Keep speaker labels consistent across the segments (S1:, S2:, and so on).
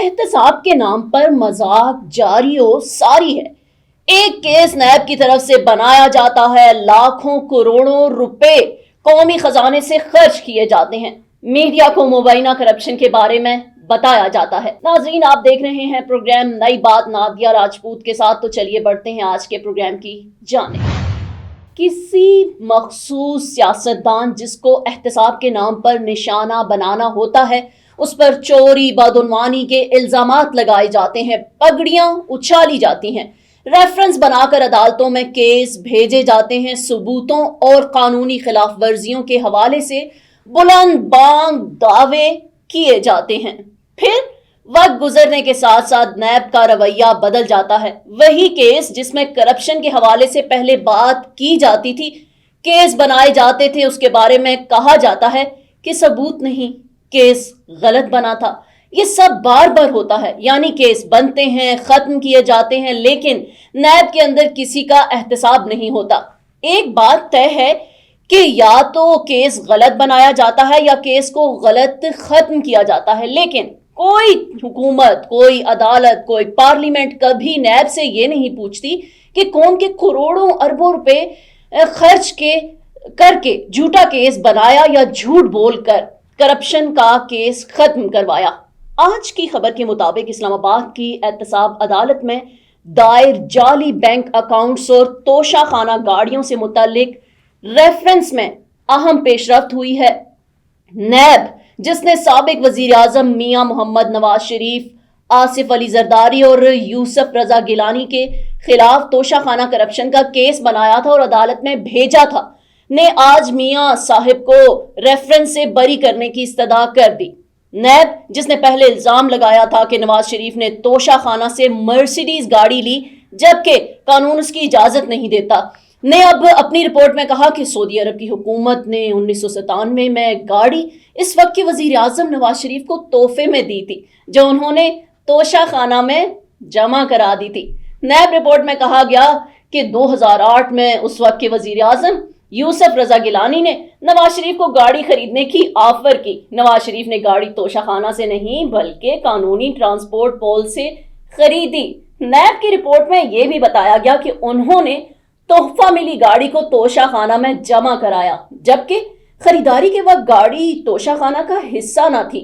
S1: احتساب کے نام پر مذاق جاری و ساری ہے۔ ایک کیس نیب کی طرف سے بنایا جاتا ہے، لاکھوں کروڑوں روپے قومی خزانے سے خرچ کیے جاتے ہیں، میڈیا کو مبینہ کرپشن کے بارے میں بتایا جاتا ہے۔ ناظرین، آپ دیکھ رہے ہیں پروگرام نئی بات نادیہ راجپوت کے ساتھ، تو چلیے بڑھتے ہیں آج کے پروگرام کی جانب۔ کسی مخصوص سیاستدان جس کو احتساب کے نام پر نشانہ بنانا ہوتا ہے، اس پر چوری بدعنوانی کے الزامات لگائے جاتے ہیں، پگڑیاں اچھالی جاتی ہیں، ریفرنس بنا کر عدالتوں میں کیس بھیجے جاتے ہیں، ثبوتوں اور قانونی خلاف ورزیوں کے حوالے سے بلند بانگ دعوے کیے جاتے ہیں۔ پھر وقت گزرنے کے ساتھ ساتھ نیب کا رویہ بدل جاتا ہے۔ وہی کیس جس میں کرپشن کے حوالے سے پہلے بات کی جاتی تھی، کیس بنائے جاتے تھے، اس کے بارے میں کہا جاتا ہے کہ ثبوت نہیں، کیس غلط بنا تھا۔ یہ سب بار بار ہوتا ہے، یعنی کیس بنتے ہیں، ختم کیے جاتے ہیں، لیکن نیب کے اندر کسی کا احتساب نہیں ہوتا۔ ایک بات طے ہے کہ یا تو کیس غلط بنایا جاتا ہے یا کیس کو غلط ختم کیا جاتا ہے، لیکن کوئی حکومت، کوئی عدالت، کوئی پارلیمنٹ کبھی نیب سے یہ نہیں پوچھتی کہ قوم کے کروڑوں اربوں روپے خرچ کر کے جھوٹا کیس بنایا یا جھوٹ بول کر کرپشن کا کیس ختم کروایا۔ آج کی خبر کے مطابق اسلام آباد کی احتساب عدالت میں دائر جعلی بینک اکاؤنٹس اور توشہ خانہ گاڑیوں سے متعلق ریفرنس میں اہم پیش رفت ہوئی ہے۔ نیب، جس نے سابق وزیر اعظم میاں محمد نواز شریف، آصف علی زرداری اور یوسف رضا گیلانی کے خلاف توشہ خانہ کرپشن کا کیس بنایا تھا اور عدالت میں بھیجا تھا، نے آج میاں صاحب کو ریفرنس سے بری کرنے کی استدعا کر دی۔ نیب، جس نے پہلے الزام لگایا تھا کہ نواز شریف نے توشہ خانہ سے مرسیڈیز گاڑی لی جبکہ قانون اس کی اجازت نہیں دیتا، نے اب اپنی رپورٹ میں کہا کہ سعودی عرب کی حکومت نے 1997 میں گاڑی اس وقت کے وزیر اعظم نواز شریف کو تحفے میں دی تھی، جو انہوں نے توشہ خانہ میں جمع کرا دی تھی۔ نیب رپورٹ میں کہا گیا کہ 2008 میں اس وقت کے وزیر اعظم یوسف رضا گیلانی نے نواز شریف کو گاڑی خریدنے کی آفر کی۔ نواز شریف نے گاڑی توشہ خانہ سے نہیں بلکہ قانونی ٹرانسپورٹ پول سے خریدی۔ نیب کی رپورٹ میں یہ بھی بتایا گیا کہ انہوں نے تحفہ ملی گاڑی کو توشہ خانہ میں جمع کرایا، جبکہ خریداری کے وقت گاڑی توشہ خانہ کا حصہ نہ تھی۔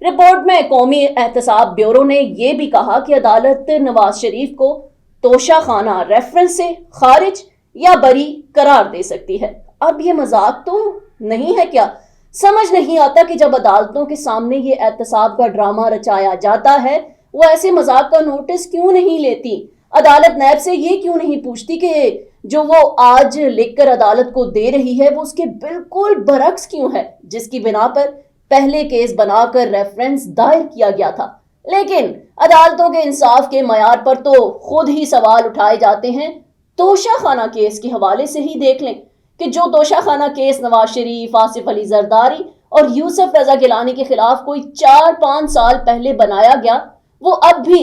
S1: رپورٹ میں قومی احتساب بیورو نے یہ بھی کہا کہ عدالت نواز شریف کو توشہ خانہ ریفرنس سے خارج یا بری قرار دے سکتی ہے۔ اب یہ مذاق تو نہیں ہے کیا؟ سمجھ نہیں آتا کہ جب عدالتوں کے سامنے یہ احتساب کا ڈرامہ رچایا جاتا ہے، وہ ایسے مذاق کا نوٹس کیوں نہیں لیتی؟ عدالت نیب سے یہ کیوں نہیں پوچھتی کہ جو وہ آج لکھ کر عدالت کو دے رہی ہے وہ اس کے بالکل برعکس کیوں ہے، جس کی بنا پر پہلے کیس بنا کر ریفرنس دائر کیا گیا تھا؟ لیکن عدالتوں کے انصاف کے معیار پر تو خود ہی سوال اٹھائے جاتے ہیں۔ توشہ خانہ کیس کے حوالے سے ہی دیکھ لیں کہ جو توشہ خانہ کیس نواز شریف، آصف علی زرداری اور یوسف رضا گیلانی کے خلاف کوئی 4-5 سال پہلے بنایا گیا، وہ اب بھی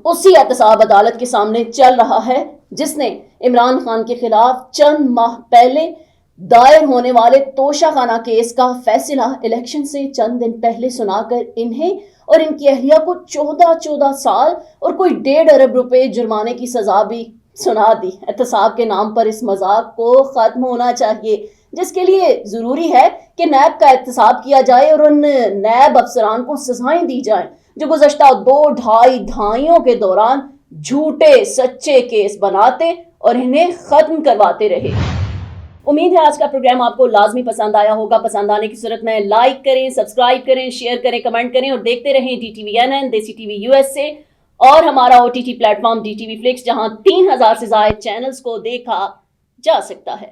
S1: اسی احتساب عدالت کے سامنے چل رہا ہے جس نے عمران خان کے خلاف چند ماہ پہلے دائر ہونے والے توشہ خانہ کیس کا فیصلہ الیکشن سے چند دن پہلے سنا کر انہیں اور ان کی اہلیہ کو 14 سال اور کوئی 1.5 ارب روپے جرمانے کی سزا بھی سنا دی۔ احتساب کے نام پر اس مذاق کو ختم ہونا چاہیے، جس کے لیے ضروری ہے کہ نیب کا احتساب کیا جائے اور ان نیب افسران کو سزائیں دی جائیں جو گزشتہ 2-2.5 دہائیوں کے دوران جھوٹے سچے کیس بناتے اور انہیں ختم کرواتے رہے۔ امید ہے آج کا پروگرام آپ کو لازمی پسند آیا ہوگا۔ پسند آنے کی صورت میں لائک کریں، سبسکرائب کریں، شیئر کریں، کمنٹ کریں اور دیکھتے رہیں DTVNN، دیسی ٹی وی USA اور ہمارا OTT plate form DTV Flix، جہاں 3000 سے زائد چینلز کو دیکھا جا سکتا ہے۔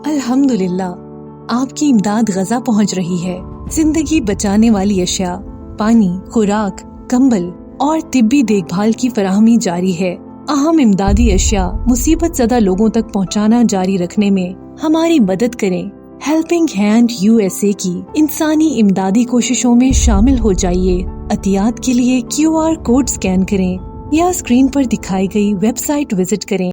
S2: الحمدللہ، آپ کی امداد غزہ پہنچ رہی ہے۔ زندگی بچانے والی اشیاء، پانی، خوراک، کمبل اور طبی دیکھ بھال کی فراہمی جاری ہے۔ اہم امدادی اشیاء مصیبت زدہ لوگوں تک پہنچانا جاری رکھنے میں ہماری مدد کریں۔ ہیلپنگ ہینڈ USA کی انسانی امدادی کوششوں میں شامل ہو جائیے۔ عطیات کے لیے QR کوڈ سکین کریں یا اسکرین پر دکھائی گئی ویب سائٹ وزٹ کریں۔